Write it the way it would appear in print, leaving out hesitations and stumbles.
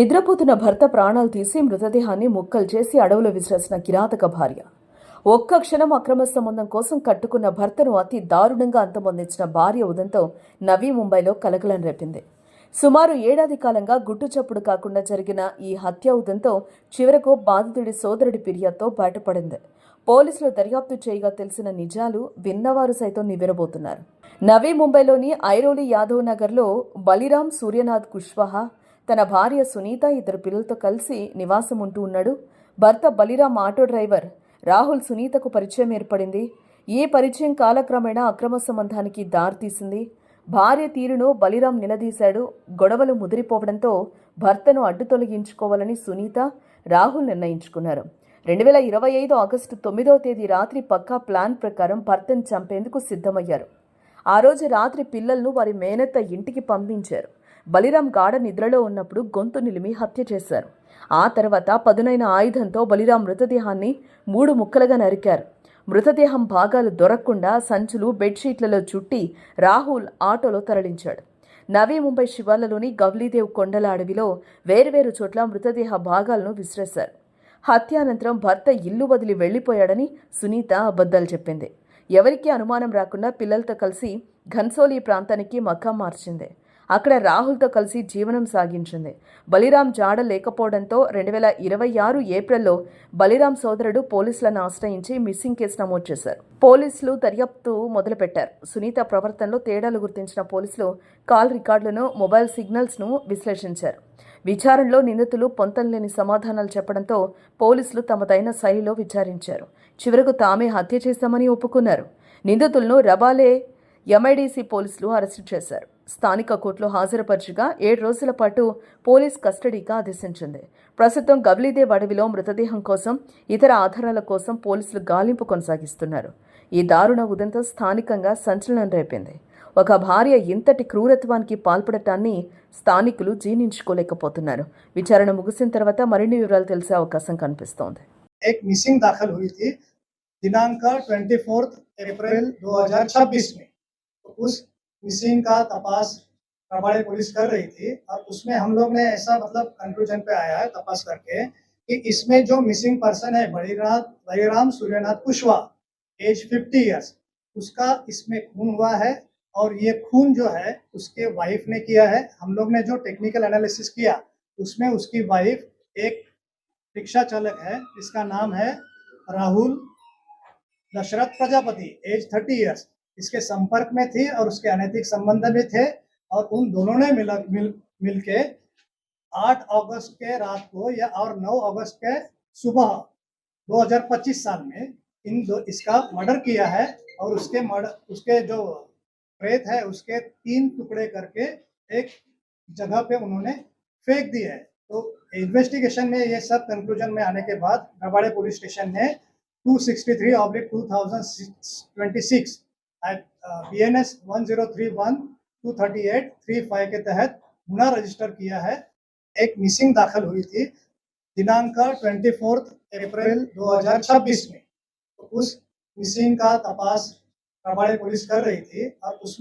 నిద్రపోతున్న భర్త ప్రాణాలు తీసి మృతదేహాన్ని ముక్కలు చేసి అడవులో విసిరేసిన కిరాతక భార్య. ఒక్క క్షణం అక్రమ సంబంధం కోసం కట్టుకున్న భర్తను అతి దారుణంగా అంతమొందించిన భార్య ఉదంతో నవీ ముంబైలో కలకలం రేపింది. సుమారు ఏడాది కాలంగా గుట్టుచప్పుడు కాకుండా జరిగిన ఈ హత్య ఉదంతో చివరకు బాధితుడి సోదరుడి ఫిర్యాదుతో బయటపడింది. పోలీసులు దర్యాప్తు చేయగా తెలిసిన నిజాలు విన్నవారు సైతం నివ్వెరబోతున్నారు. నవీ ముంబైలోని ఐరోలి యాదవ్ నగర్లో బలిరామ్ సూర్యనాథ్ కుష్వాహా తన భార్య సునీత ఇద్దరు పిల్లలతో కలిసి నివాసం ఉంటూ ఉన్నాడు. భర్త బలిరామ్ ఆటో డ్రైవర్ రాహుల్ సునీతకు పరిచయం ఏర్పడింది. ఈ పరిచయం కాలక్రమేణా అక్రమ సంబంధానికి దారితీసింది. భార్య తీరును బలిరామ్ నిలదీశాడు. గొడవలు ముదిరిపోవడంతో భర్తను అడ్డు తొలగించుకోవాలని సునీత, రాహుల్ నిర్ణయించుకున్నారు. 2025 ఆగస్టు 9వ తేదీ రాత్రి పక్కా ప్లాన్ ప్రకారం భర్తను చంపేందుకు సిద్ధమయ్యారు. ఆ రోజు రాత్రి పిల్లలను వారి మేనత్త ఇంటికి పంపించారు. బలిరామ్ గాఢ నిద్రలో ఉన్నప్పుడు గొంతు నిలిమి హత్య చేశారు. ఆ తర్వాత పదునైన ఆయుధంతో బలిరామ్ మృతదేహాన్ని 3 ముక్కలుగా నరికారు. మృతదేహం భాగాలు దొరకకుండా సంచులు, బెడ్షీట్లలో చుట్టి రాహుల్ ఆటోలో తరలించాడు. నవీ ముంబై శివార్లలోని గవ్లీదేవ్ కొండల అడవిలో వేర్వేరు చోట్ల మృతదేహ భాగాలను విసిరేశారు. హత్యానంతరం భర్త ఇల్లు వదిలి వెళ్లిపోయాడని సునీత అబద్ధాలు చెప్పింది. ఎవరికీ అనుమానం రాకుండా పిల్లలతో కలిసి ఘన్సోలి ప్రాంతానికి మకాం మార్చింది. అక్కడ రాహుల్తో కలిసి జీవనం సాగించింది. బలిరామ్ జాడ లేకపోవడంతో 2026 ఏప్రిల్లో బలిరామ్ సోదరుడు పోలీసులను ఆశ్రయించి మిస్సింగ్ కేసు నమోదు చేశారు. పోలీసులు దర్యాప్తు మొదలుపెట్టారు. సునీత ప్రవర్తనలో తేడాలు గుర్తించిన పోలీసులు కాల్ రికార్డులను, మొబైల్ సిగ్నల్స్ను విశ్లేషించారు. విచారణలో నిందితులు పొంతనలేని సమాధానాలు చెప్పడంతో పోలీసులు తమదైన శైలిలో విచారించారు. చివరకు తామే హత్య చేశామని ఒప్పుకున్నారు. నిందితులను రబాలే ఎంఐడిసి పోలీసులు అరెస్టు చేశారు. స్థానిక కోర్టులో హాజరుపరచగా 7 రోజుల పాటు పోలీస్ కస్టడీగా ఆదేశించింది. ప్రస్తుతం గవ్లీదేవ్ అడవిలో మృతదేహం కోసం, ఇతర ఆధారాల కోసం పోలీసులు గాలింపు కొనసాగిస్తున్నారు. ఈ దారుణ ఉదంతం స్థానికంగా సంచలనం రేపింది. ఒక భార్య ఇంతటి క్రూరత్వానికి పాల్పడటాన్ని స్థానికులు జీర్ణించుకోలేకపోతున్నారు. విచారణ ముగిసిన తర్వాత మరిన్ని వివరాలు తెలిసే అవకాశం కనిపిస్తోంది. మిస్సింగ్ దాఖలు हुई थी दिनांक 24 अप्रैल 2026 में। तो उस मिसिंग का तपास रबाड़े पुलिस कर रही थी और उसमें हम लोग ने ऐसा कंक्लूजन पे आया है तपास करके कि इसमें जो मिसिंग पर्सन है बलिराम सूर्यनाथ कुशवाहा, एज 50 ईयर्स, उसका इसमें खून हुआ है और ये खून जो है उसके वाइफ ने किया है। हम लोग ने जो टेक्निकल एनालिसिस किया उसमें उसकी वाइफ एक रिक्शा चालक है, इसका नाम है राहुल दशरथ प्रजापति, एज 30 ईयर्स, इसके संपर्क में थी और उसके अनैतिक संबंध में थे। और उन दोनों ने मिल के 8 अगस्त के रात को या और 9 अगस्त के सुबह 2025 साल में इसका मर्डर किया है और उसके जो प्रेत है उसके 3 टुकड़े करके एक जगह पे उन्होंने फेंक दिए है। तो इन्वेस्टिगेशन में ये सब कंक्लूजन में आने के बाद रबाड़े पुलिस स्टेशन ने 263/2026 BNS 1031-238-35 के तहत गुना रजिस्टर किया है। एक मिसिंग दाखिल हुई थी दिनांक 24 अप्रैल 2026 में। तो उस मिसिंग का तपास रबाड़े पुलिस कर रही थी और उस